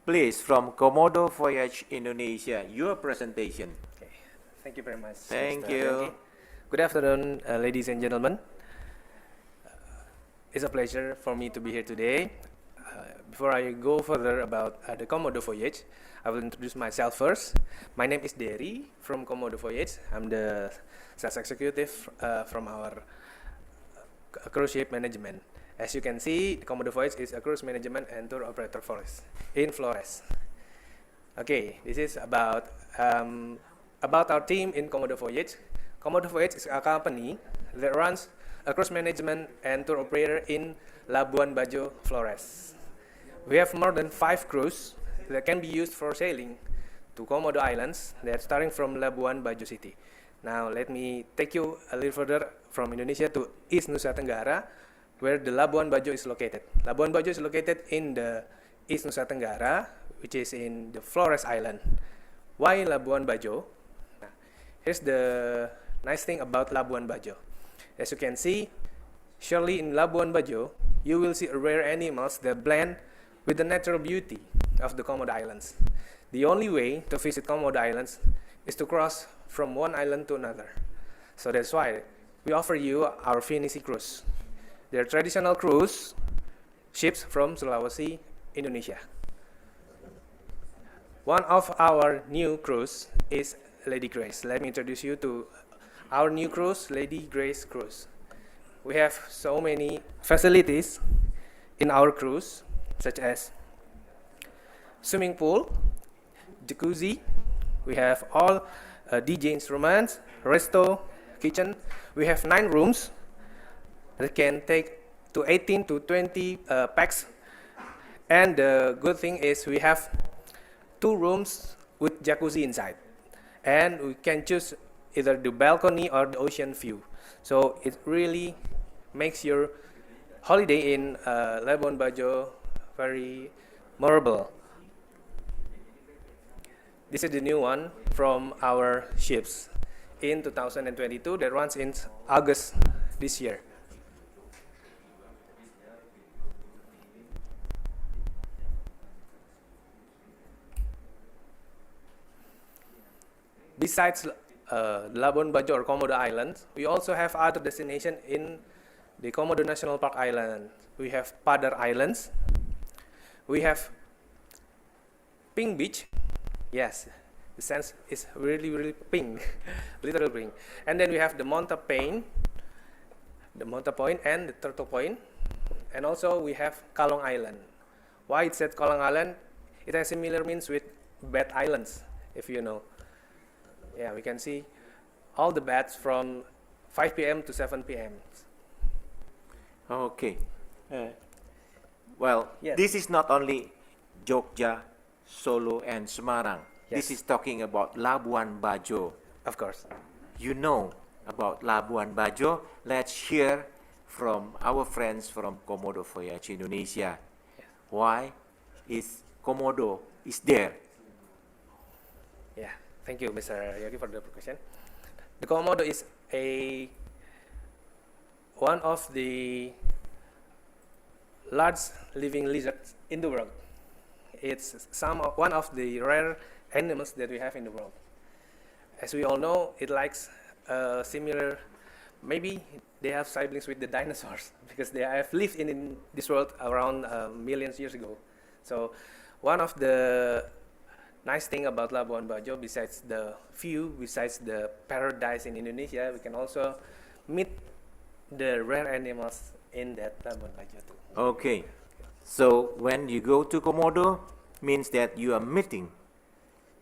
Please, from Komodo Voyage Indonesia, your presentation. Okay. Thank you very much. Thank Mr. you. Yongki. Good afternoon, ladies and gentlemen. It's a pleasure for me to be here today. Before I go further about the Komodo Voyage, I will introduce myself first. My name is Derry from Komodo Voyage. I'm the sales executive from our cruise ship management. As you can see, Komodo Voyage is a cruise management and tour operator in Flores. Okay, this is about our team in Komodo Voyage. Komodo Voyage is a company that runs a cruise management and tour operator in Labuan Bajo, Flores. We have more than 5 cruises that can be used for sailing to Komodo Islands that starting from Labuan Bajo City. Now let me take you a little further from Indonesia to East Nusa Tenggara, where the Labuan Bajo is located. Labuan Bajo is located in the East Nusa Tenggara, which is in the Flores Island. Why Labuan Bajo? Now, here's the nice thing about Labuan Bajo. As you can see, surely in Labuan Bajo, you will see rare animals that blend with the natural beauty of the Komodo Islands. The only way to visit Komodo Islands is to cross from one island to another. So that's why we offer you our Finisi cruise. They're traditional cruise ships from Sulawesi, Indonesia. One of our new cruise is Lady Grace. Let me introduce you to our new cruise, Lady Grace Cruise. We have so many facilities in our cruise, such as swimming pool, jacuzzi. We have all DJ instruments, resto, kitchen. We have 9 rooms that can take to 18 to 20 packs. And the good thing is we have 2 rooms with jacuzzi inside. And we can choose either the balcony or the ocean view. So it really makes your holiday in Labuan Bajo very memorable. This is the new one from our ships in 2022 that runs in August this year. Besides Labuan Bajo or Komodo Islands, we also have other destinations in the Komodo National Park Island. We have Padar Islands. We have Pink Beach. Yes, the sense is really pink, literally pink. And then we have the Monta Point, and the Turtle Point. And also we have Kalong Island. Why it said Kalong Island? It has similar means with Bat Islands, if you know. Yeah, we can see all the bats from 5 p.m. to 7 p.m. Okay. Well, Yes. this is not only Jogja, Solo, and Semarang. Yes. This is talking about Labuan Bajo. Of course. You know about Labuan Bajo. Let's hear from our friends from Komodo Voyage Indonesia. Yes. Why is Komodo is there? Yeah, thank you, Mr. Yogi, for the question. The Komodo is one of the large living lizards in the world. It's one of the rare animals that we have in the world. As we all know, it likes similar, maybe they have siblings with the dinosaurs because they have lived in this world around millions years ago. So one of the nice thing about Labuan Bajo, besides the view, besides the paradise in Indonesia, we can also meet the rare animals in that Labuan Bajo too. Okay. So when you go to Komodo, means that you are meeting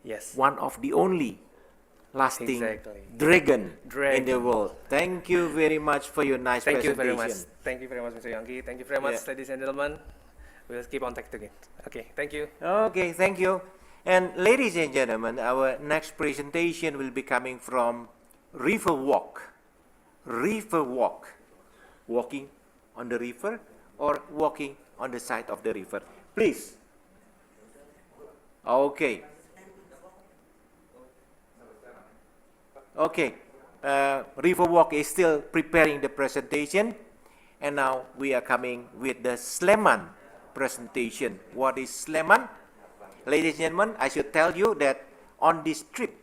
Yes. one of the only lasting Exactly. dragon in the Dragon. world. Thank you very much for your nice Thank you presentation. very much. Thank you very much, Mr. Yongki. Thank you very much, Yeah. ladies and gentlemen. We'll keep on talking again. Okay, thank you. Okay, thank you. And ladies and gentlemen, our next presentation will be coming from River Walk. River Walk. Walking on the river or walking on the side of the river. Please. Okay. Okay. River Walk is still preparing the presentation. And now we are coming with the Sleman presentation. What is Sleman? ladies and gentlemen, I should tell you that on this trip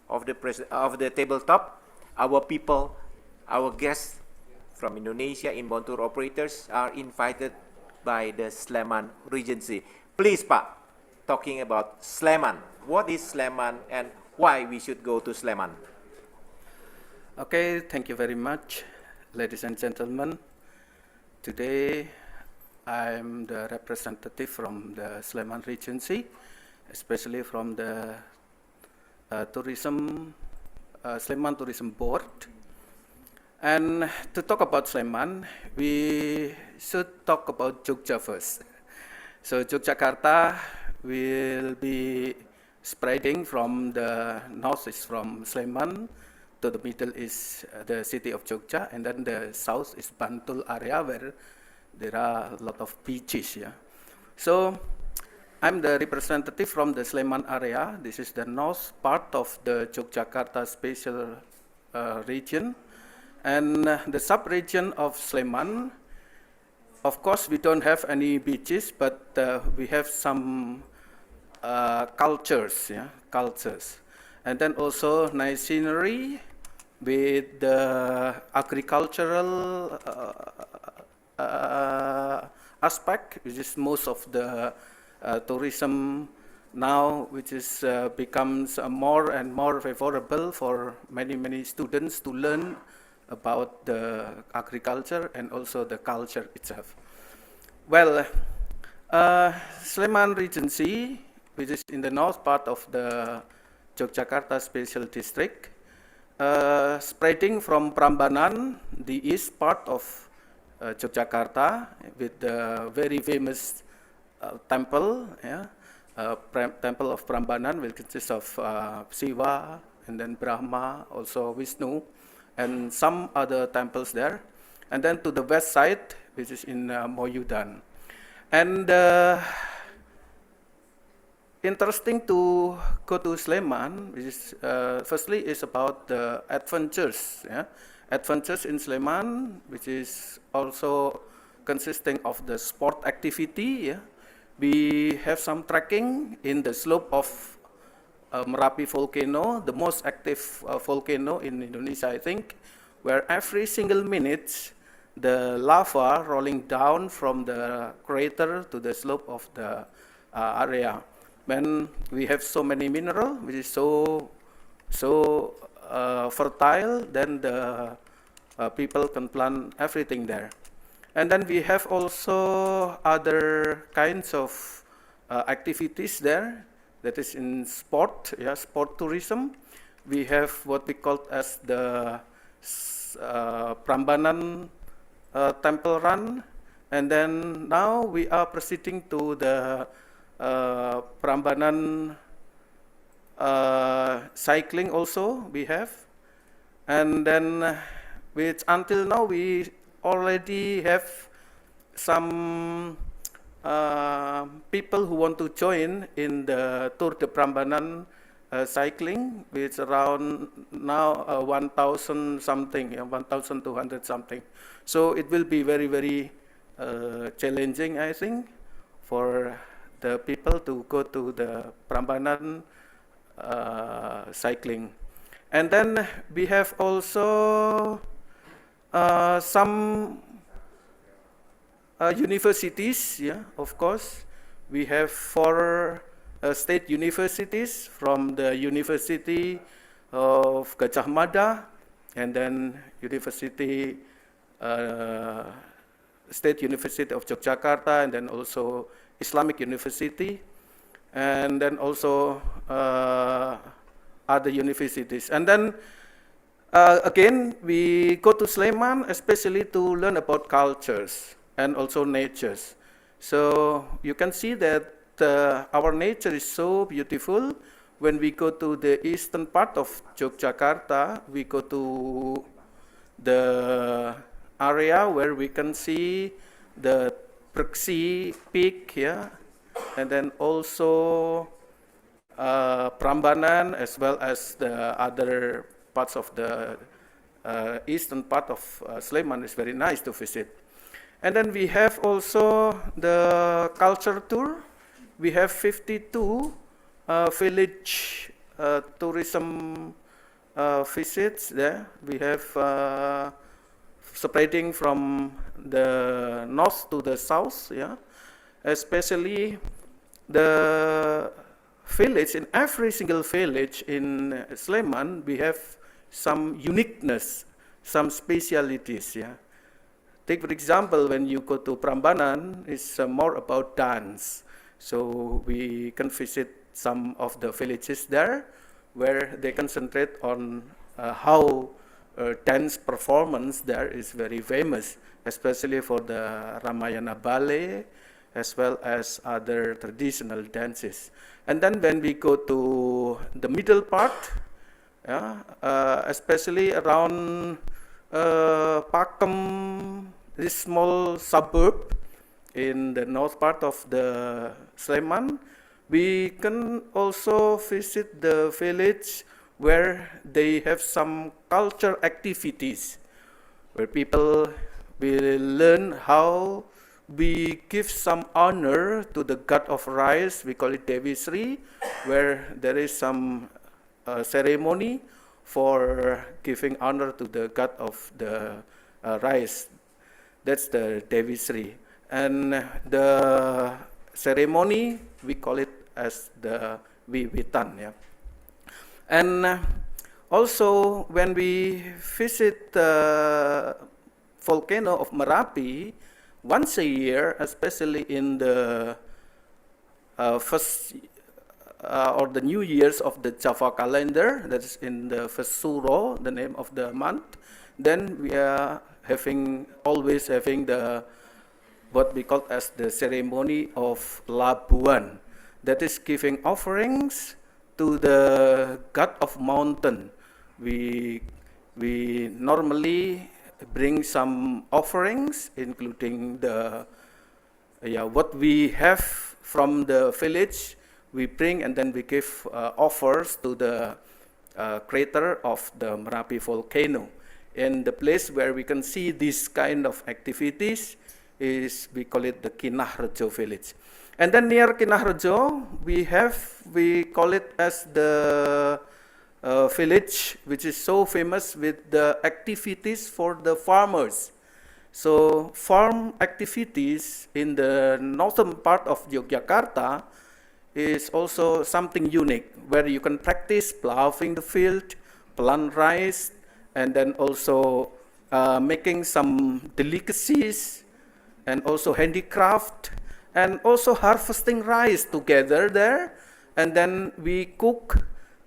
of the tabletop, our people, our guests from Indonesia, inbound tour operators are invited by the Sleman Regency. Please, Pak, talking about Sleman. What is Sleman and why we should go to Sleman? Okay, thank you very much, ladies and gentlemen. Today, I'm the representative from the Sleman Regency, especially from the Sleman Tourism Board. And to talk about Sleman, we should talk about Jogja first. So Yogyakarta will be spreading from the north is from Sleman, to the middle is the city of Jogja, and then the south is Bantul area where there are a lot of beaches. Yeah. So I'm the representative from the Sleman area. This is the north part of the Yogyakarta special region. And the sub-region of Sleman, of course, we don't have any beaches, but we have some cultures, and then also nice scenery with the agricultural aspect, which is most of the tourism now, which is becomes more and more favorable for many students to learn about the agriculture and also the culture itself. Well, Sleman Regency, which is in the north part of the Yogyakarta Special District, spreading from Prambanan, the east part of Yogyakarta, with the very famous temple, temple of Prambanan, which consists of Shiva and then Brahma, also Vishnu, and some other temples there. And then to the west side, which is in Moyudan. And interesting to go to Sleman, which is firstly is about the adventures. Adventures in Sleman, which is also consisting of the sport activity. We have some trekking in the slope of Merapi volcano, the most active volcano in Indonesia, I think, where every single minute the lava rolling down from the crater to the slope of the area. When we have so many mineral, which is so fertile, then the people can plant everything there. And then we have also other kinds of activities there. That is in sport, sport tourism. We have what we call as the Prambanan Temple Run, and then now we are proceeding to the Prambanan cycling also we have, and then which until now we already have some people who want to join in the Tour de Prambanan cycling, which around now 1,000 something, 1,200 something. So it will be very challenging, I think, for the people to go to the Prambanan cycling. And then we have also some universities, of course. We have 4 state universities, from the University of Gajah Mada, and then State University of Yogyakarta, and then also Islamic University, and then also other universities. And then again, we go to Sleman especially to learn about cultures and also natures. So you can see that our nature is so beautiful. When we go to the eastern part of Yogyakarta, we go to the area where we can see the Priksi Peak, and then also Prambanan, as well as the other parts of the eastern part of Sleman is very nice to visit. And then we have also the culture tour, we have 52 village tourism visits there. We have spreading from the north to the south, yeah. Especially the village, in every single village in Sleman, we have some uniqueness, some specialities, yeah. Take for example, when you go to Prambanan, it's more about dance. So we can visit some of the villages there, where they concentrate on how dance performance there is very famous, especially for the Ramayana ballet, as well as other traditional dances. And then when we go to the middle part, especially around Pakem, this small suburb in the north part of the Sleman, we can also visit the village where they have some culture activities, where people will learn how we give some honor to the god of rice. We call it Dewi Sri, where there is some ceremony for giving honor to the god of the rice. That's the Dewi Sri. And the ceremony, we call it as the Wiwitan. Yeah. And also, when we visit the volcano of Merapi, once a year, especially in the first or the New Year's of the Java calendar, that is in the first Suro, the name of the month, then we are always having the what we call as the ceremony of Labuan, that is giving offerings to the god of mountain. We normally bring some offerings, including the what we have from the village. We bring and then we give offers to the crater of the Merapi volcano. And the place where we can see this kind of activities is, we call it the Kinahrejo village. And then near Kinahrejo, we call it as the village which is so famous with the activities for the farmers. So farm activities in the northern part of Yogyakarta is also something unique, where you can practice plowing the field, plant rice, and then also making some delicacies, and also handicraft, and also harvesting rice together there. And then we cook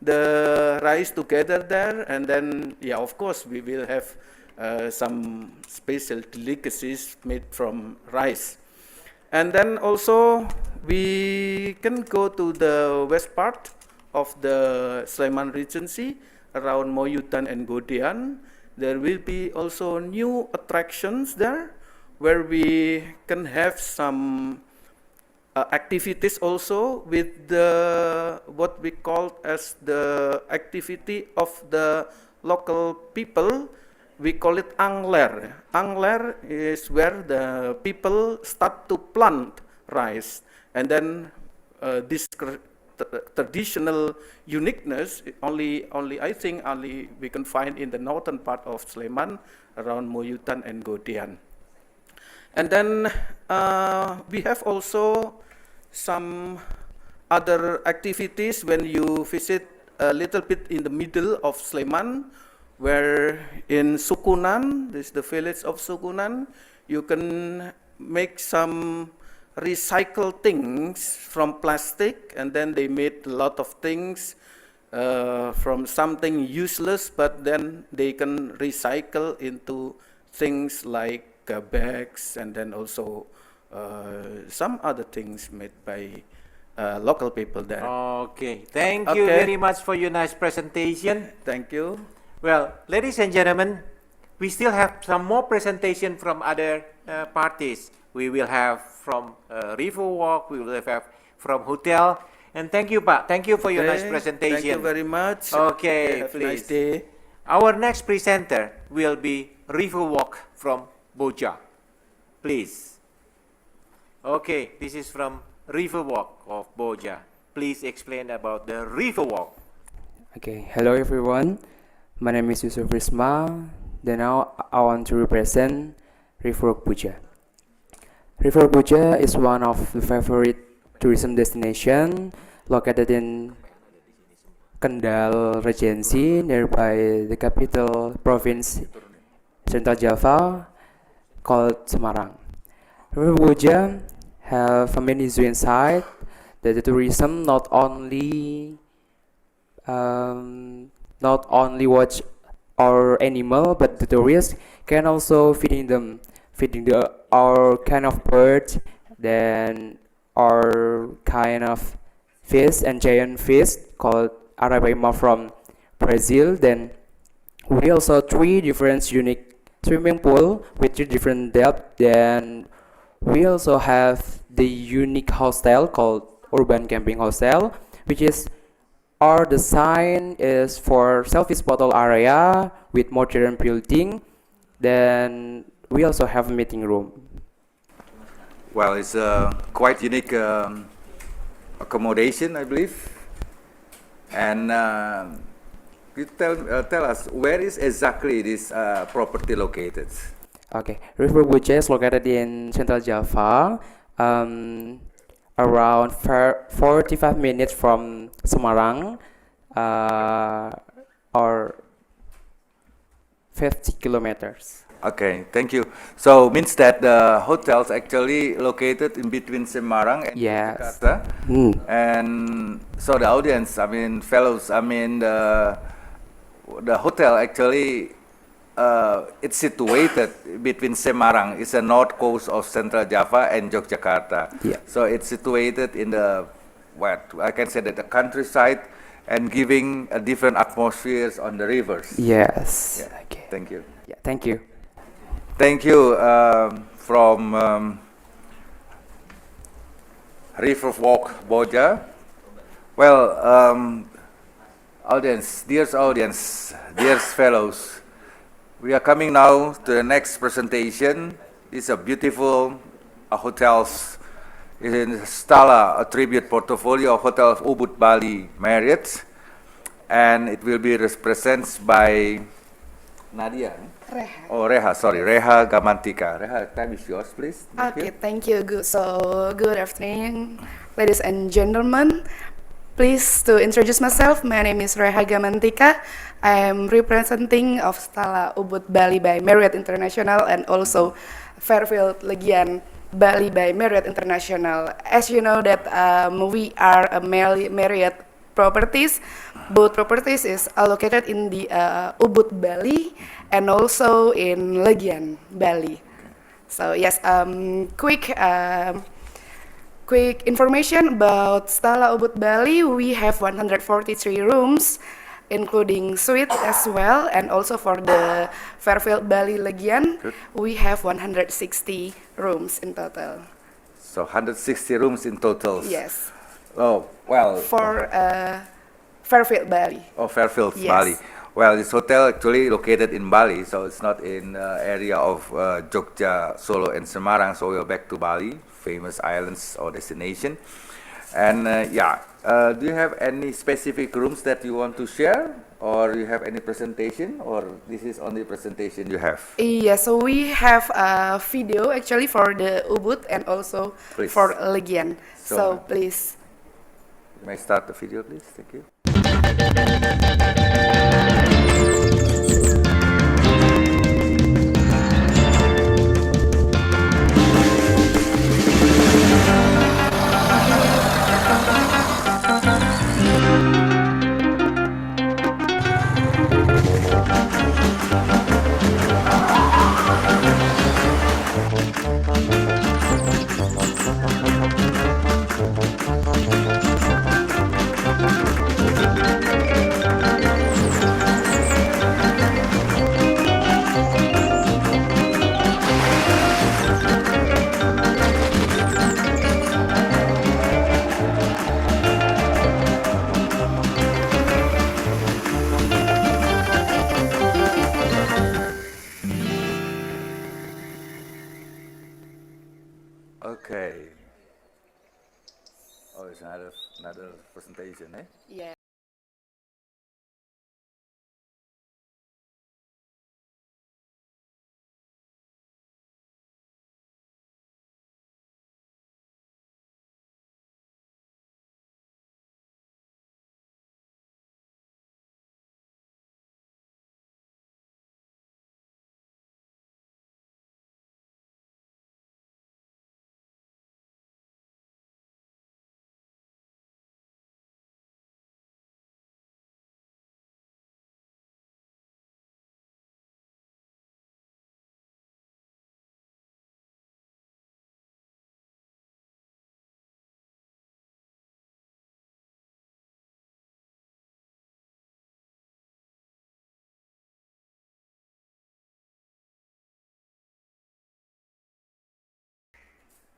the rice together there, and then, of course, we will have some special delicacies made from rice. And then also, we can go to the west part of the Sleman Regency, around Moyutan and Godean. There will be also new attractions there, where we can have some activities also with the what we call as the activity of the local people. We call it Angler. Angler is where the people start to plant rice, and then this traditional uniqueness only I think only we can find in the northern part of Sleman, around Moyutan and Godean. And then we have also some other activities when you visit a little bit in the middle of Sleman, where in Sukunan, this is the village of Sukunan, you can make some recycle things from plastic, and then they made a lot of things from something useless, but then they can recycle into things like bags, and then also some other things made by local people there. Okay, thank you very much for your nice presentation. Thank you. Well, ladies and gentlemen, we still have some more presentation from other parties. We will have from River Walk, we will have from hotel. And thank you, Pak. Thank you for your nice presentation. Thank you very much. Okay, have please. a nice day. Our next presenter will be River Walk from Boja. Please. Okay, this is from River Walk of Boja. Please explain about the River Walk. Okay, hello everyone. My name is Yusuf Risma. Then now I want to represent River Buja. River Buja is one of the favorite tourism destination located in Kendal Regency, nearby the capital province Central Java, called Semarang. River Buja have many zoo inside. The tourism not only watch our animal, but the tourists can also feeding our kind of birds, then our kind of fish and giant fish called Arapaima from Brazil. Then we also three different unique swimming pool with three different depth. Then we also have the unique hostel called Urban Camping Hostel, which is our design is for selfie bottle area with modern building. Then we also have a meeting room. Well, it's a quite unique accommodation, I believe. And you tell us, where is exactly this property located? Okay, River Buja is located in Central Java, around 45 minutes from Semarang, or 50 kilometers. Okay, thank you. So means that the hotel's actually located in between Semarang and Yes. Jakarta. Hmm. And so the audience, fellows, the hotel actually it's situated between Semarang, it's the north coast of Central Java, and Yogyakarta. Yeah. So it's situated in the what I can say that the countryside and giving a different atmospheres on the rivers. Yes. Yeah. Okay. Thank you. Yeah, thank you. Thank you from River Walk Boja. Well, audience, dear fellows, we are coming now to the next presentation. It's a beautiful hotels in Stala, a tribute portfolio of Hotel of Ubud Bali Marriott, and it will be represented by Nadia. Reha. Oh, Reha Gamantika. Reha, time is yours, please. Okay, thank you. Good afternoon, ladies and gentlemen. Please to introduce myself. My name is Reha Gamantika. I am representing of Stala Ubud Bali by Marriott International and also Fairfield Legian Bali by Marriott International. As you know that we are a Marriott properties. Both properties is located in the Ubud Bali and also in Legian Bali. So yes, quick information about Stala Ubud Bali. We have 143 rooms, including suite as well, and also for the Fairfield Bali Legian, we have 160 rooms in total. So 160 rooms in total. Yes. Oh, well. For Fairfield Bali. Oh, Fairfield, Yes. Bali. Well, this hotel actually located in Bali, so it's not in area of Jogja, Solo, and Semarang. So we're back to Bali, famous islands or destination. And do you have any specific rooms that you want to share, or you have any presentation, or this is only presentation you have? Yeah, so we have a video actually for the Ubud and also Please. for Legian. So, So please. May I start the video, please? Thank you. another presentation, eh? Yeah.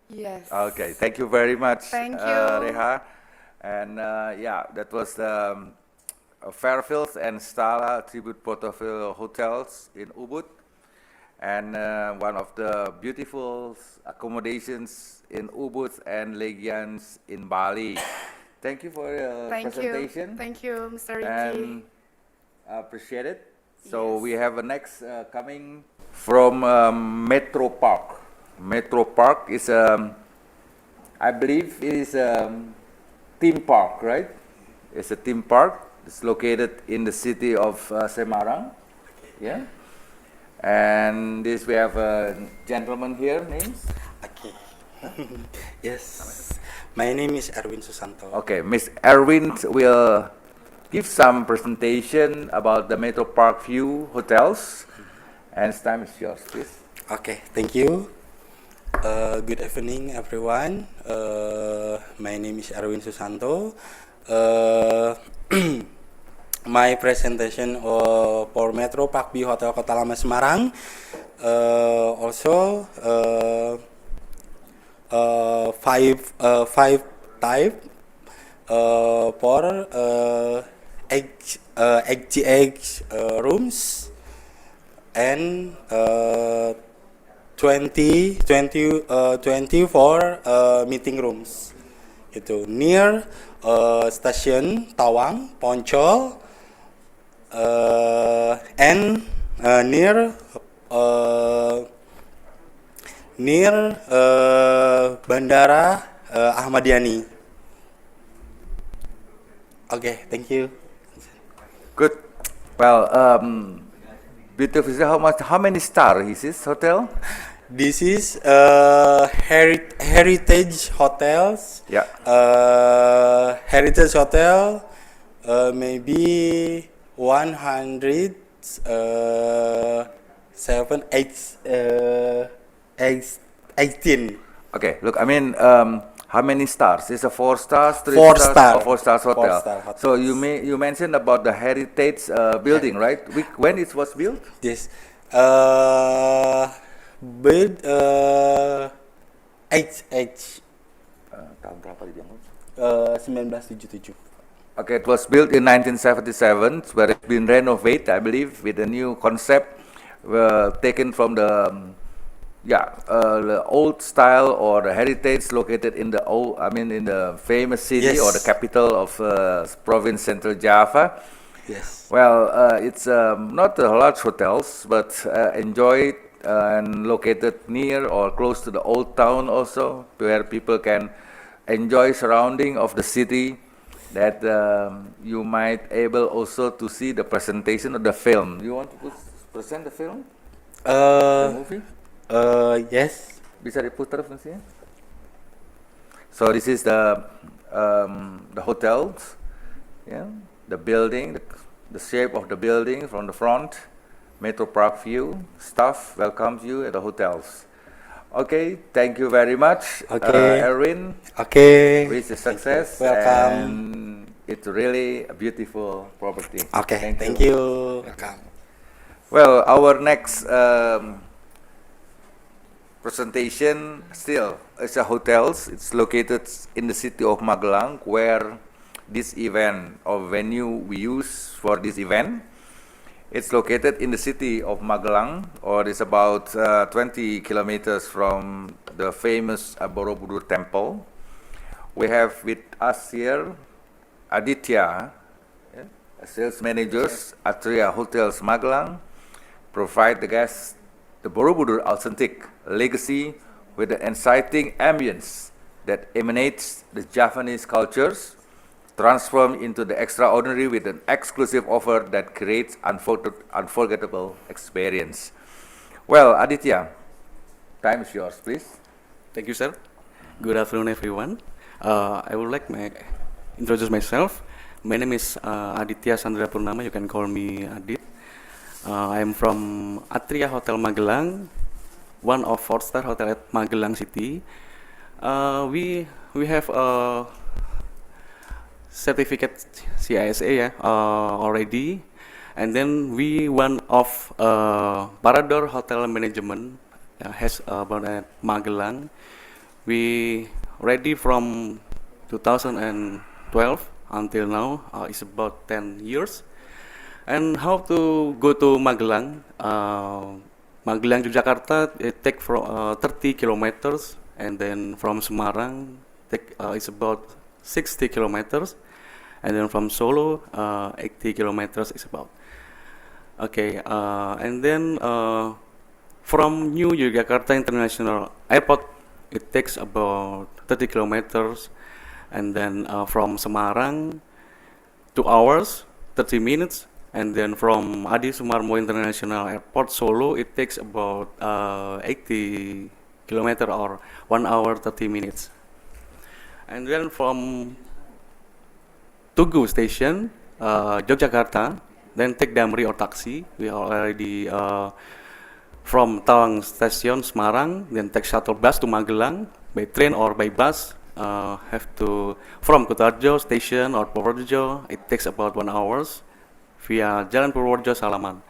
Yes. Okay, thank you very much, Thank you. Reha. And yeah, that was the Fairfields and Stala Tribute Portofino Hotels in Ubud, and one of the beautiful accommodations in Ubud and Legians in Bali. Thank you for your Thank presentation. you. Thank you, Mr. Ricky. And I appreciate it. So Yes. we have a next coming from Metro Park. Metro Park is, I believe, it is a theme park, right? It's a theme park. It's located in the city of Semarang. Yeah. And this we have a gentleman here. Names? Okay. Yes. My name is Erwin Susanto. Okay, Miss Erwin will give some presentation about the Metro Park View hotels. And the time is yours, please. Okay, thank you. Good evening, everyone. My name is Erwin Susanto. My presentation for Metro Park View Hotel Kota Lama Semarang. Also, five type for XGX rooms and 20 for meeting rooms. Itu near stasiun Tawang, Poncol, and near Bandara Ahmad Yani. Okay, thank you. Good. Well, beautiful. How many stars is this hotel? This is Heritage Hotels. Yeah. Heritage Hotel, maybe 100, 18. Okay. Look, I mean, how many stars? It's a 4 stars, 3 Four stars, star. or 4 stars hotel. 4-star hotel. So you mentioned about the heritage building, right? When it was built? Yes. Build HH Tahun berapa dibangun? 1977. Okay, it was built in 1977, where it's been renovated, I believe, with a new concept taken from the the old style or the heritage located in the in the famous city Yes. or the capital of province Central Java. Yes. Well, it's not a large hotels, but enjoyed and located near or close to the old town also, where people can enjoy surrounding of the city. That you might able also to see the presentation of the film. You want to present the film, the movie? Yes. Bisa diputar fungsinya? So this is the hotels, yeah, the building, the shape of the building from the front. Metro Park View staff welcomes you at the hotels. Okay, thank you very much, Okay. Erwin. Okay. Wish you success. Welcome. And it's really a beautiful property. Okay. Thank you. Welcome. Well, our next presentation still is a hotels. It's located in the city of Magelang, where this event or venue we use for this event. It's located in the city of Magelang, or it's about 20 kilometers from the famous Borobudur Temple. we have with us here Aditya, yeah, a sales managers, Atria Hotels Magelang, provide the guests the Borobudur authentic legacy with an exciting ambience that emanates the Javanese cultures, transformed into the extraordinary with an exclusive offer that creates unforgettable experience. Well, Aditya, time is yours, please. Thank you, sir. Good afternoon, everyone. I would like to introduce myself. My name is Aditya Sandra Purnama. You can call me Adit. I am from Atria Hotel Magelang, one of 4-star hotel at Magelang City. We have a certificate CISA already, and then we one of Parador Hotel Management has about at Magelang. We ready from 2012 until now. It's about 10 years. And how to go to Magelang? Magelang to Jakarta, it take from 30 kilometers, and then from Semarang, it's about 60 kilometers, and then from Solo, 80 kilometers is about. Okay, and then from New Yogyakarta International Airport, it takes about 30 kilometers, and then from Semarang, 2 hours, 30 minutes, and then from Adi Sumarmo International Airport, Solo, it takes about 80 kilometers or 1 hour, 30 minutes. And then from Tugu Station, Yogyakarta, then take Damri or taxi. We are already from Tawang Station, Semarang, then take shuttle bus to Magelang by train or by bus. Have to from Kutarjo Station or Purworejo, it takes about 1 hour via Jalan Purworejo Salaman.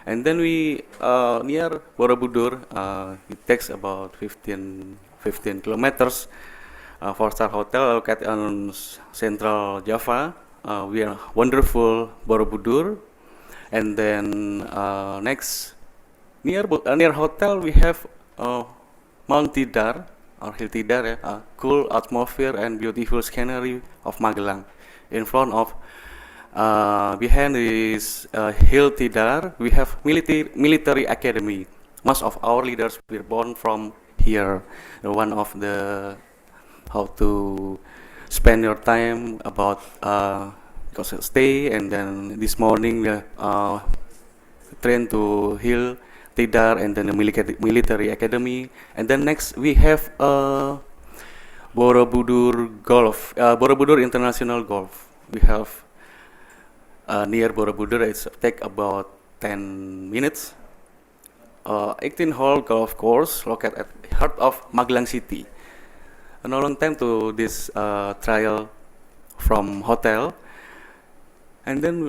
And then we near Borobudur, it takes about 15 kilometers. 4-star hotel located on Central Java. We are wonderful Borobudur, and then next near hotel we have Mount Tidar or Hill Tidar, cool atmosphere and beautiful scenery of Magelang. In front of behind this Hill Tidar, we have military academy. Most of our leaders were born from here. One of the how to spend your time about because stay, and then this morning we train to Hill Tidar and then the military academy, and then next we have Borobudur Golf, Borobudur International Golf. We have near Borobudur. It's take about 10 minutes. 18-hole golf course located at heart of Magelang City. A long time to this trial from hotel, and then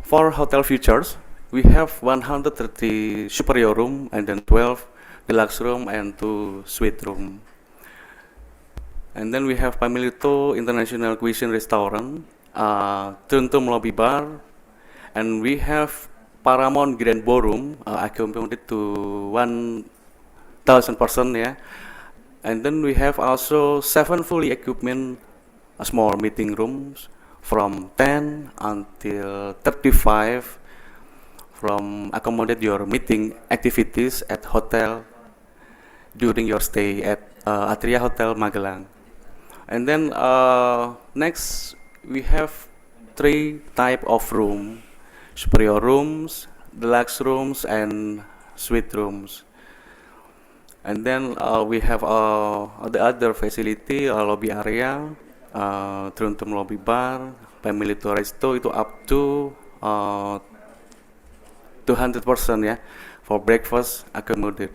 for hotel features we have 130 superior room, and then 12 deluxe room and 2 suite room. And then we have Pamilito International Cuisine Restaurant, Tuntum Lobby Bar, and we have Paramount Grand Ballroom, accommodated to 1,000 person, yeah. And then we have also 7 fully equipment small meeting rooms from 10 until 35, from accommodate your meeting activities at hotel during your stay at Atria Hotel Magelang. And then next we have 3 type of room: superior rooms, deluxe rooms, and suite rooms. And then we have the other facility, lobby area, Truntum Lobby Bar, Family to Resto, itu up to 200%, yeah, for breakfast accommodate.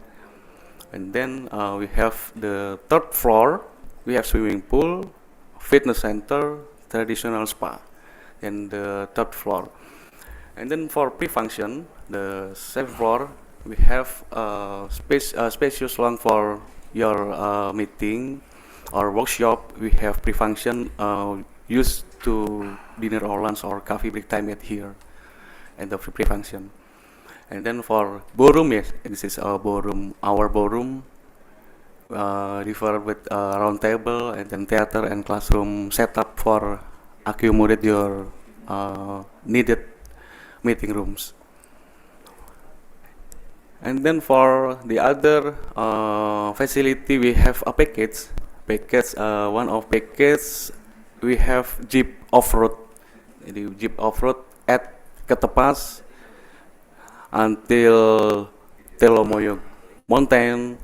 And then we have the 3rd floor, we have swimming pool, fitness center, traditional spa, and the 3rd floor. And then for pre-function, the 7th floor, we have spacious lawn for your meeting or workshop. We have pre-function used to dinner or lunch or coffee break time at here, and the pre-function. And then for ballroom, yes, this is our ballroom. river with round table and then theater and classroom setup for accommodate your needed meeting rooms. And then for the other facility, we have a package. One of package we have jeep off-road. Jadi jeep off-road at Ketepas until Telomoyo Mountain.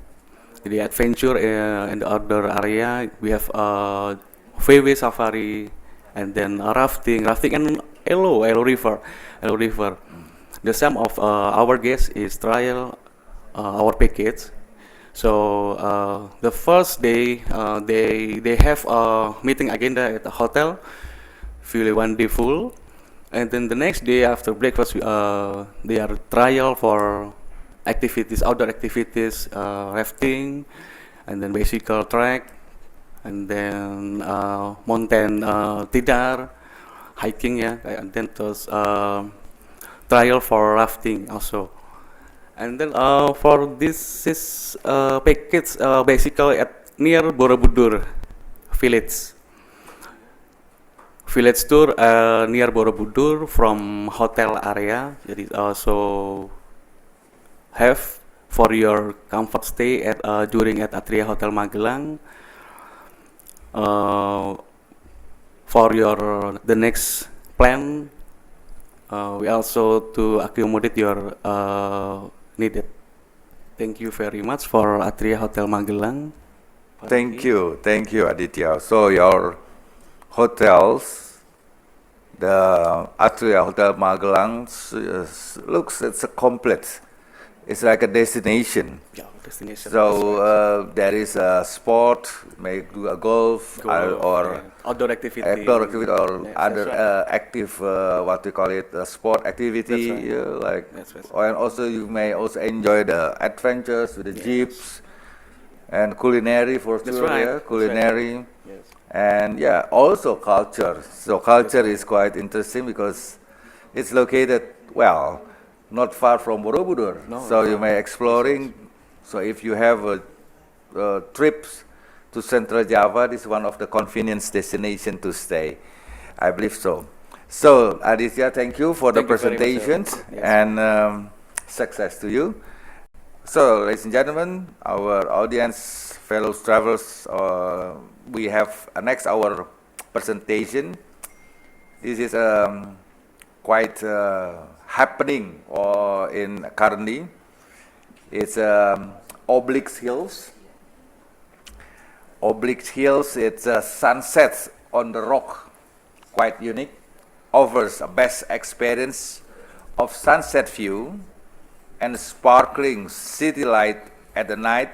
Jadi adventure in the outdoor area. We have VW safari and then rafting and Elo River. The sum of our guests is trial our package. So the first day they have a meeting agenda at the hotel, really wonderful. And then the next day after breakfast, they are trial for activities, outdoor activities, rafting, and then bicycle track, and then mountain tidar, hiking ya, and then terus trial for rafting also. And then for this is package basically at near Borobudur village. Village tour near Borobudur from hotel area. Jadi also have for your comfort stay at during at Atria Hotel Magelang. For your the next plan, we also to accommodate your needed. Thank you very much for Atria Hotel Magelang. Thank you, Aditya. So your hotels, the Atria Hotel Magelang looks it's a complete. It's like a destination. Yeah, destination. So there is a sport, may do a golf or outdoor activity, or Yes, other that's right. active, what we call it, sport activity. That's right. Like, That's right. and also you may also enjoy the adventures with the jeeps and culinary for That's sure. right. Yeah, That's right. culinary. Yes. And yeah, also culture. So culture is quite interesting because it's located not far from Borobudur. So you may exploring. So if you have trips to Central Java, this is one of the convenience destination to stay. I believe so. So Aditya, thank you for the Thank you very much, sir. presentations Yes. and success to you. So, ladies and gentlemen, our audience, fellow travelers, we have next our presentation. This is quite happening in currently. It's Oblique Hills. Oblique Hills. It's a sunset on the rock, quite unique. Offers a best experience of sunset view and sparkling city light at the night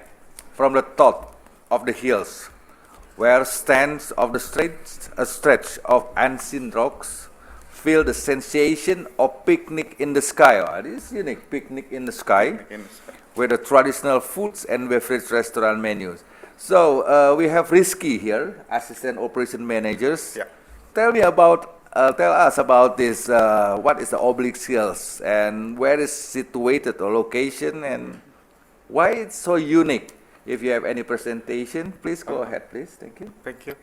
from the top of the hills, where stands of the a stretch of unseen rocks feel the sensation of picnic in the sky. This is unique, picnic in the sky, with the traditional foods and beverage restaurant menus. So we have Rizky here, assistant operation managers. Yeah. Tell us about this. What is the Oblique Hills and where is situated or location and why it's so unique? If you have any presentation, please go ahead, please. Thank you. Thank you.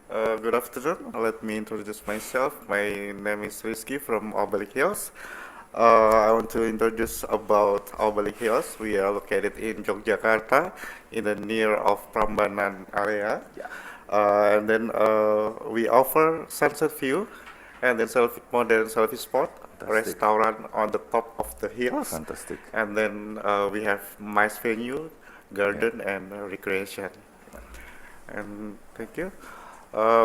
Good afternoon. Let me introduce myself. My name is Rizky from Oblique Hills. I want to introduce about Oblique Hills. We are located in Yogyakarta, in the near of Prambanan area. Yeah. And then we offer sunset view and then modern selfie spot, Fantastic. restaurant on the top of the hills. Fantastic. And then we have nice venue, garden and recreation. And thank you.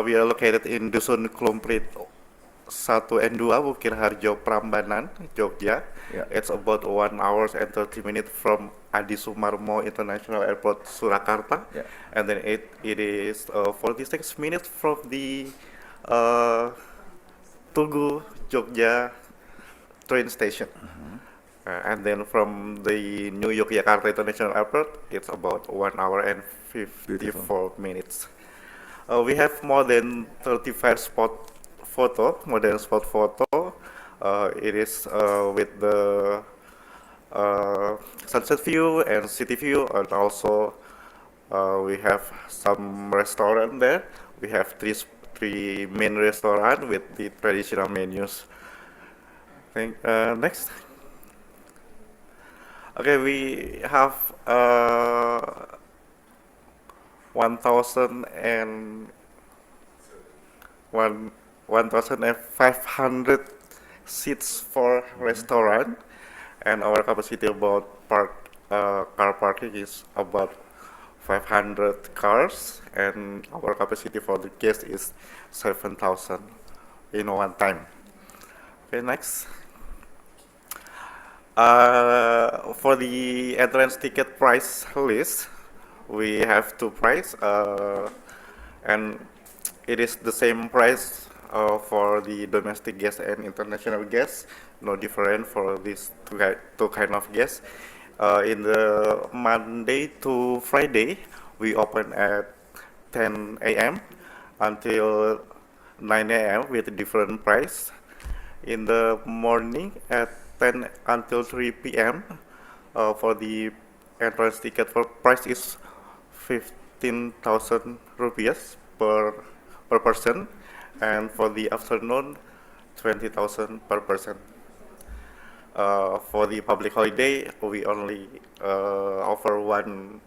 We are located in Dusun Klumprit 1 and 2, Bukit Harjo, Prambanan, Jogja. Yeah. It's about 1 hour and 30 minutes from Adi Sumarmo International Airport, Surakarta. Yeah. And then it is 46 minutes from the Tugu, Jogja train station. And then from the New Yogyakarta International Airport, it's about 1 hour and 54 minutes. We have more than 35 modern spot photo. It is with the sunset view and city view, and also We have some restaurant there. We have three main restaurant with the traditional menus. Next. Okay, we have 1,500 seats for restaurant, and our capacity about car parking is about 500 cars, and our capacity for the guests is 7,000 in one time. Okay, next. For the entrance ticket price list, we have two price, and it is the same price for the domestic guests and international guests. No different for these two kind of guests. In the Monday to Friday, we open at 10 a.m. until 9 a.m. with a different price. In the morning at 10 until 3 p.m. For the entrance ticket for price is 15,000 rupees per person, and for the afternoon 20,000 per person. For the public holiday, we only offer one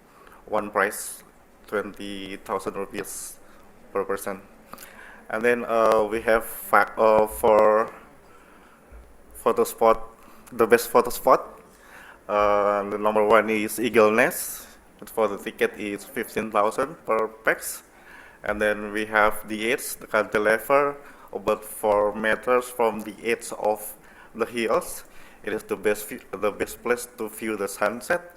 price, 20,000 rupees per person. And then we have for photo spot, the best photo spot. The number one is Eagle Nest. For the ticket is 15,000 per pax. And then we have the edge, the cantilever, about 4 meters from the edge of the hills. It is the best place to view the sunset.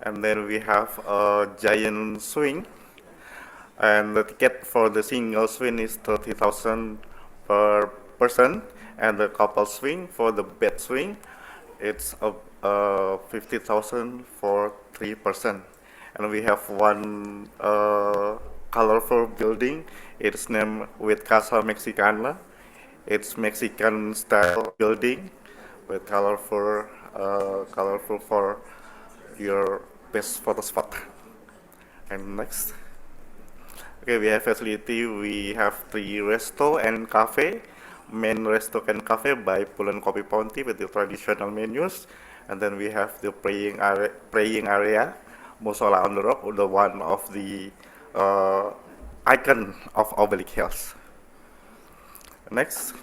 And then we have a giant swing, and the ticket for the single swing is 30,000 per person, and the couple swing for the bed swing, it's 50,000 for 3 person. And we have one colorful building. It's named with Casa Mexicana. It's Mexican style building with colorful for your best photo spot. And next. Okay, we have facility. We have 3 resto and cafe. Main resto and cafe by Pulen Kopi Ponti with the traditional menus. And then we have the praying area, Musola on the Rock, the one of the icon of Obelik Hills. Next.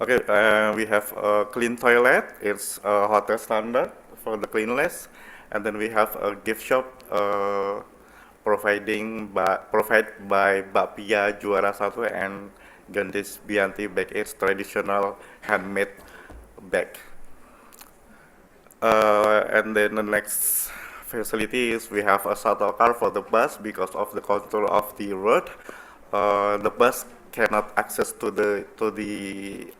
Okay, we have a clean toilet. It's a hotel standard for the cleanliness. And then we have a gift shop provided by Bapia Juara Satu and Gandis Bianti bag. It's traditional handmade bag. And then the next facility is we have a shuttle car for the bus because of the contour of the road. The bus cannot access to the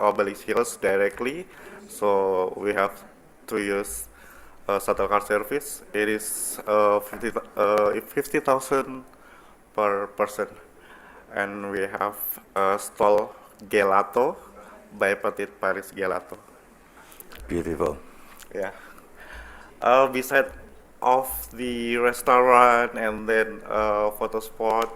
Obelisk Hills directly, so we have to use shuttle car service. It is 50,000 per person, and we have a stall gelato by Petit Paris Gelato. Beautiful. Yeah. Beside of the restaurant and then photo spot,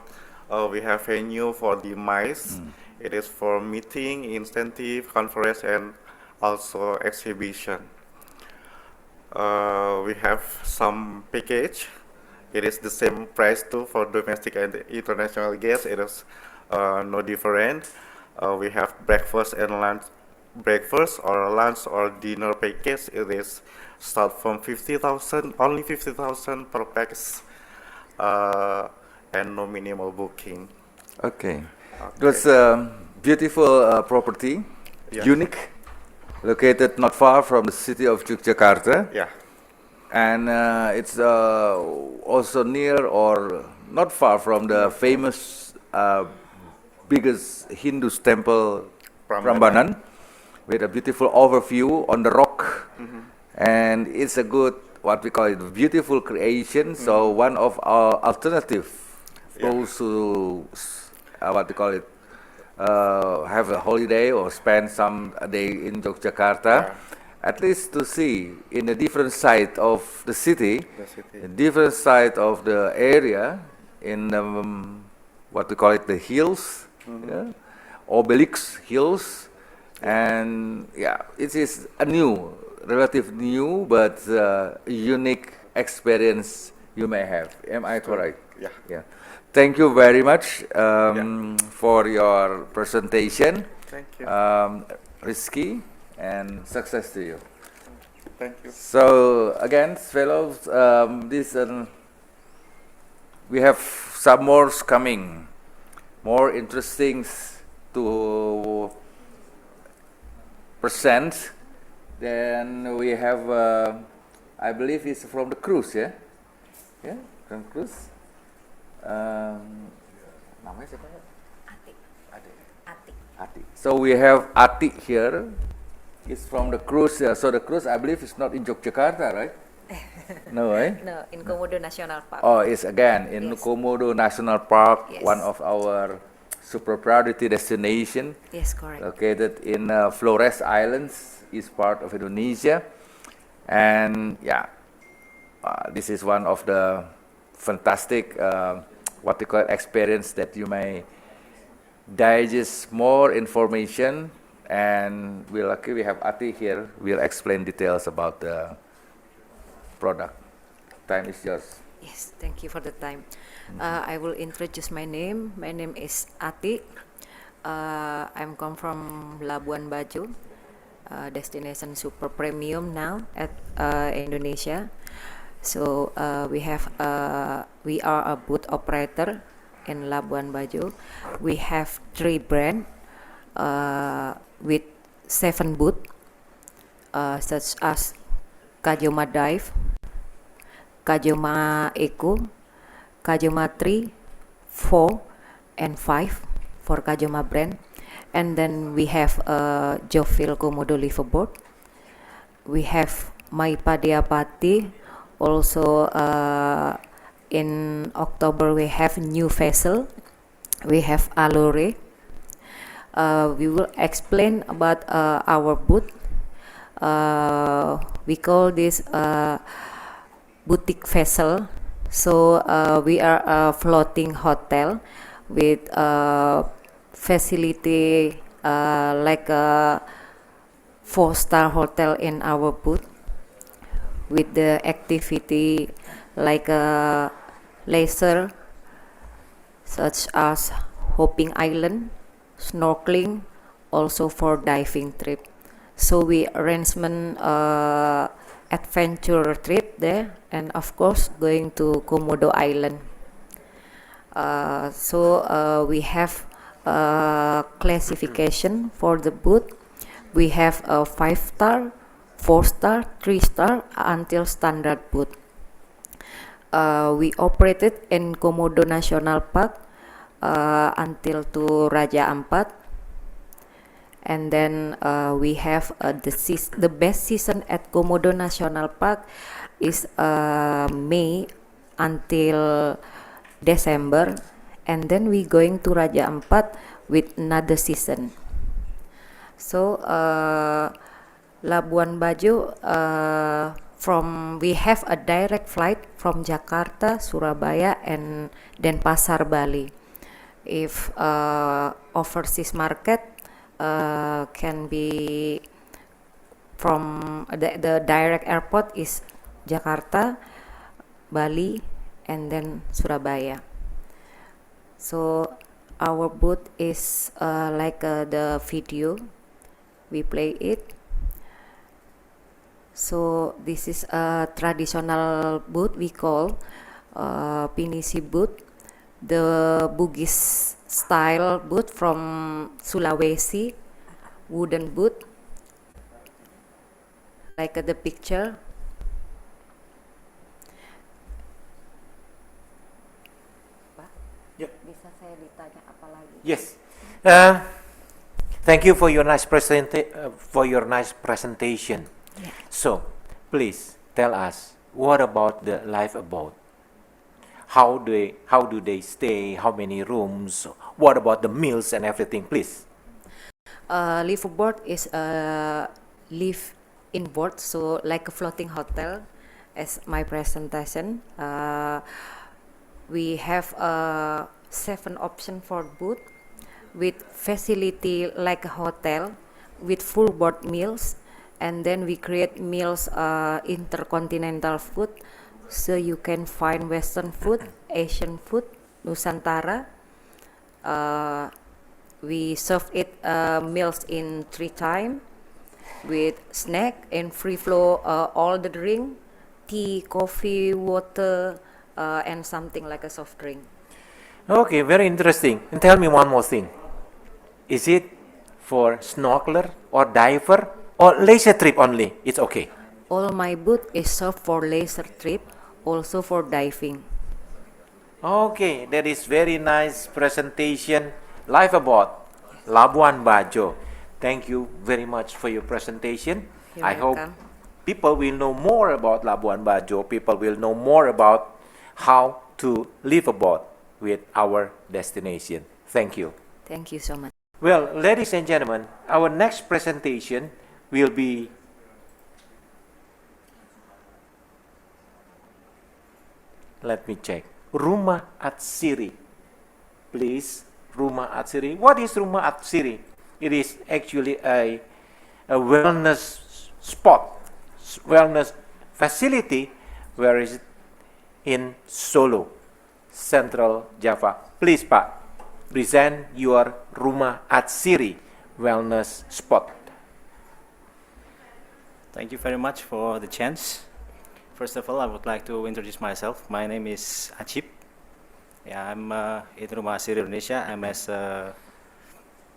we have venue for the MICE. It is for meeting, incentive, conference, and also exhibition. We have some package. It is the same price too for domestic and international guests. It is no different. We have breakfast and lunch. Breakfast or lunch or dinner package. It is start from 50,000, only 50,000 per pax, and no minimal booking. Okay. It was a beautiful property, Yeah. unique, located not far from the city of Yogyakarta. Yeah. And it's also near or not far from the famous biggest Hindu temple, Prambanan, with a beautiful overview on the rock. And it's a good, what we call it, beautiful creation. So one of our alternative, those who, what we call it, have a holiday or spend some day in Yogyakarta. at least to see in a different side of the city, The city. a different side of the area, in what we call it, the hills, yeah, Obelix Hills, and yeah, it is a new, relative new, but unique experience you may have. Am I correct? Yeah. Yeah. Thank you very much for your presentation, Thank you. Rizky, and success to you. Thank you. So again, fellows, we have some more coming, more interesting to present. Then we have, I believe it's from the cruise, yeah? Yeah, from cruise. Namanya siapa ya? Ati. So we have Ati here. It's from the cruise. So the cruise, I believe, is not in Yogyakarta, right? No, right? No, in Komodo National Park. Oh, it's again in Yes. Komodo National Park, Yes. one of our super priority destination, Yes, correct. located in Flores Islands, is part of Indonesia, and yeah, this is one of the fantastic what we call experience that you may digest more information, and we have Ati here. We'll explain details about the product. Time is yours. Yes, thank you for the time. I will introduce my name. My name is Ati. I'm come from Labuan Bajo, destination super premium now at Indonesia. So we are a booth operator in Labuan Bajo. We have 3 brands with 7 booths, such as Kajoma Dive, Kajoma Eco, Kajoma 3, 4, and 5 for Kajoma brand. And then we have Jovil Komodo liveaboard. We have Maipadeapati. Also in October we have new vessel. We have Allure. We will explain about our booth. We call this boutique vessel. So we are a floating hotel with facility like a 4-star hotel in our booth, with the activity like leisure, such as hopping island, snorkeling, also for diving trip. So we arrangement adventure trip there, and of course going to Komodo Island. So we have classification for the booth. We have a 5-star, 4-star, 3-star until standard booth. We operated in Komodo National Park until to Raja Ampat, and then we have the best season at Komodo National Park is May until December, and then we going to Raja Ampat with another season. So Labuan Bajo, we have a direct flight from Jakarta, Surabaya, and Denpasar, Bali. If overseas market can be from the direct airport is Jakarta, Bali, and then Surabaya. So our booth is like the video, we play it. So this is a traditional booth we call Pinisi booth, the Bugis style booth from Sulawesi, wooden booth, like the picture. Yeah. Bisa saya ditanya apa lagi? Yes. Thank you for your nice presentation. Yeah. So, please tell us, what about the life abode? How do they stay? How many rooms? What about the meals and everything, please? Liveaboard is live inboard, so like a floating hotel. As my presentation, we have 7 option for booth with facility like a hotel with full board meals, and then we create meals intercontinental food, so you can find Western food, Asian food, Nusantara. We serve it meals in 3 time with snack and free flow all the drink, tea, coffee, water, and something like a soft drink. Okay, very interesting. And tell me one more thing. Is it for snorkeler or diver or leisure trip only? It's okay. All my booth is served for leisure trip, also for diving. Okay, that is very nice presentation. Live about Labuan Bajo. Thank you very much for your presentation. You're I hope welcome. people will know more about Labuan Bajo. People will know more about how to live aboard with our destination. Thank you. Thank you so much. Well, ladies and gentlemen, our next presentation will be let me check. Rumah Atsiri. Please, Rumah Atsiri. What is Rumah Atsiri? It is actually a wellness spot, wellness facility where is it in Solo, Central Java. Please, Pak, present your Rumah Atsiri wellness spot. Thank you very much for the chance. First of all, I would like to introduce myself. My name is Acip. Yeah, I'm in Rumah Atsiri Indonesia. I'm as a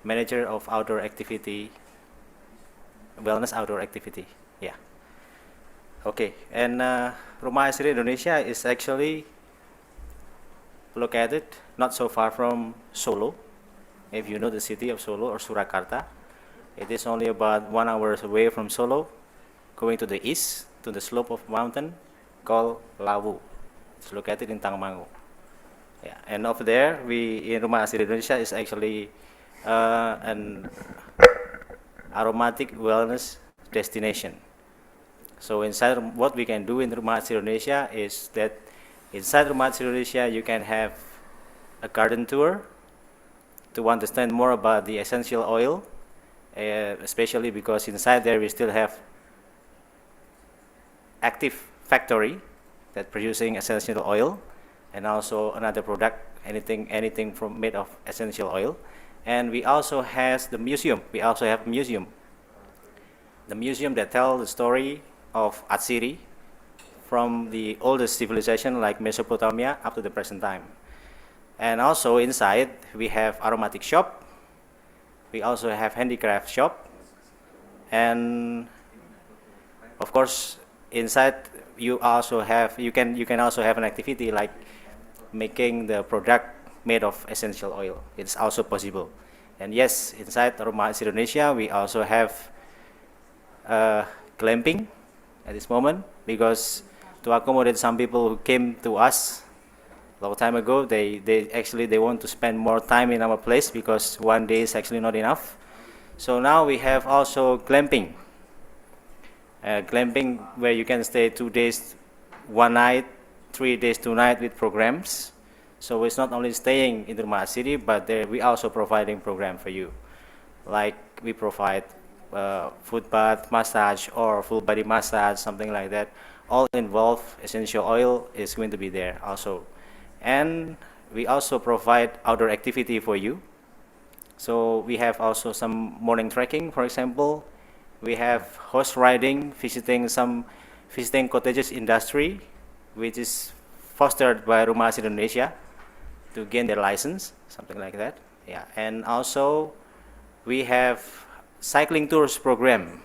manager of outdoor activity, wellness outdoor activity. Yeah. Okay, and Rumah Atsiri Indonesia is actually located not so far from Solo. If you know the city of Solo or Surakarta, it is only about 1 hour away from Solo, going to the east to the slope of mountain called Lawu. It's located in Tangmangu. Yeah, and over there, we in Rumah Atsiri Indonesia is actually an aromatic wellness destination. So inside what we can do in Rumah Atsiri Indonesia is that inside Rumah Atsiri Indonesia you can have a garden tour to understand more about the essential oil, especially because inside there we still have active factory that producing essential oil, and also another product, anything from made of essential oil. And we also has the museum. We also have a museum. The museum that tell the story of Atsiri from the oldest civilization like Mesopotamia up to the present time. And also inside we have aromatic shop. We also have handicraft shop, and of course inside you can also have an activity like making the product made of essential oil. It's also possible. And yes, inside Rumah Atsiri Indonesia we also have glamping at this moment, because to accommodate some people who came to us a long time ago, they want to spend more time in our place because 1 day is actually not enough. So now we have also glamping. Glamping where you can stay 2 days, 1 night, 3 days, 2 nights with programs. So it's not only staying in Rumah Atsiri, but there we also providing program for you. Like we provide foot bath, massage, or full body massage, something like that. All involved essential oil is going to be there also. And we also provide outdoor activity for you. So we have also some morning trekking, for example. We have horse riding, visiting cottages industry, which is fostered by Rumah Atsiri Indonesia to gain their license, something like that. Yeah, and also we have cycling tours program.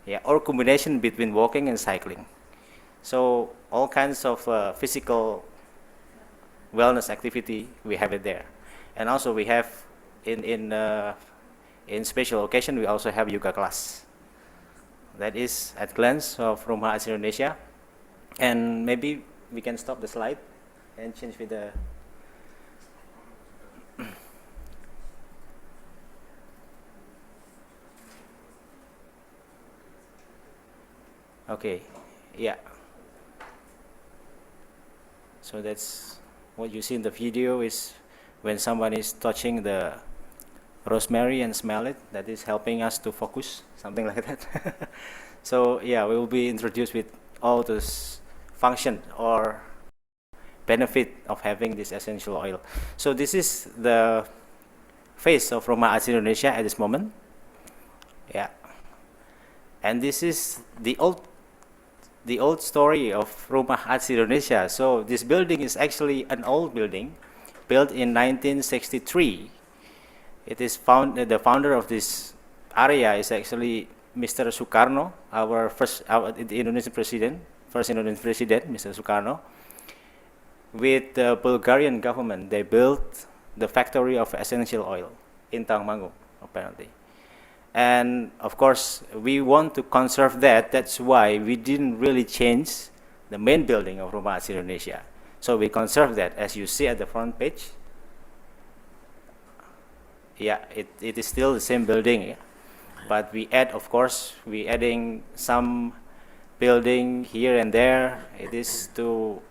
Yeah, or combination between walking and cycling. So all kinds of physical wellness activity we have it there, and also we have in special occasion we also have yoga class. That is at glance of Rumah Atsiri Indonesia, and maybe we can stop the slide and change with the Okay, yeah. So that's what you see in the video is when someone is touching the rosemary and smell it, that is helping us to focus, something like that. So yeah, we will be introduced with all those function or benefit of having this essential oil. So this is the face of Rumah Asri Indonesia at this moment. Yeah. And this is the old story of Rumah Asri Indonesia. So this building is actually an old building built in 1963. It is the founder of this area is actually Mr. Sukarno, the Indonesian president, first Indonesian president, Mr. Sukarno. With the Bulgarian government, they built the factory of essential oil in Tawangmangu, apparently. And of course, we want to conserve that. That's why we didn't really change the main building of Rumah Asri Indonesia. So we conserve that, as you see at the front page. Yeah, it is still the same building, yeah. But we add, of course, we adding some building here and there. It is to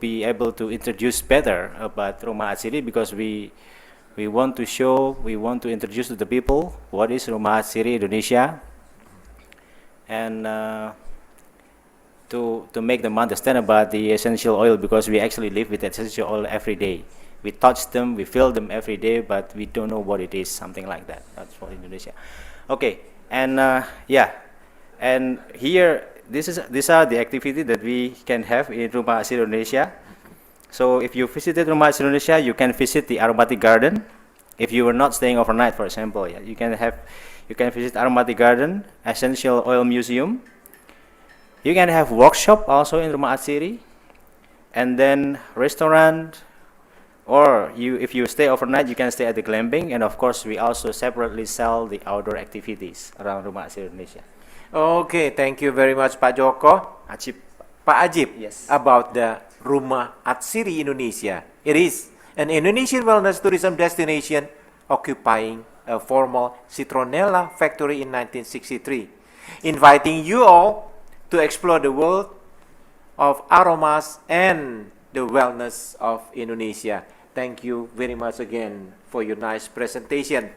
be able to introduce better about Rumah Asri, because we want to show, we want to introduce to the people what is Rumah Asri Indonesia, and to make them understand about the essential oil, because we actually live with essential oil every day. We touch them, we feel them every day, but we don't know what it is, something like that. That's for Indonesia. Okay, and yeah, and here these are the activities that we can have in Rumah Asri Indonesia. So if you visited Rumah Asri Indonesia, you can visit the aromatic garden. If you were not staying overnight, for example, yeah, you can visit aromatic garden, essential oil museum. You can have workshop also in Rumah Asri, and then restaurant. Or if you stay overnight, you can stay at the glamping, and of course we also separately sell the outdoor activities around Rumah Asri Indonesia. Okay, thank you very much, Pak Joko. Ajib. Pak Ajib, Yes. about the Rumah Asri Indonesia. It is an Indonesian wellness tourism destination occupying a former citronella factory in 1963, inviting you all to explore the world of aromas and the wellness of Indonesia. Thank you very much again for your nice presentation.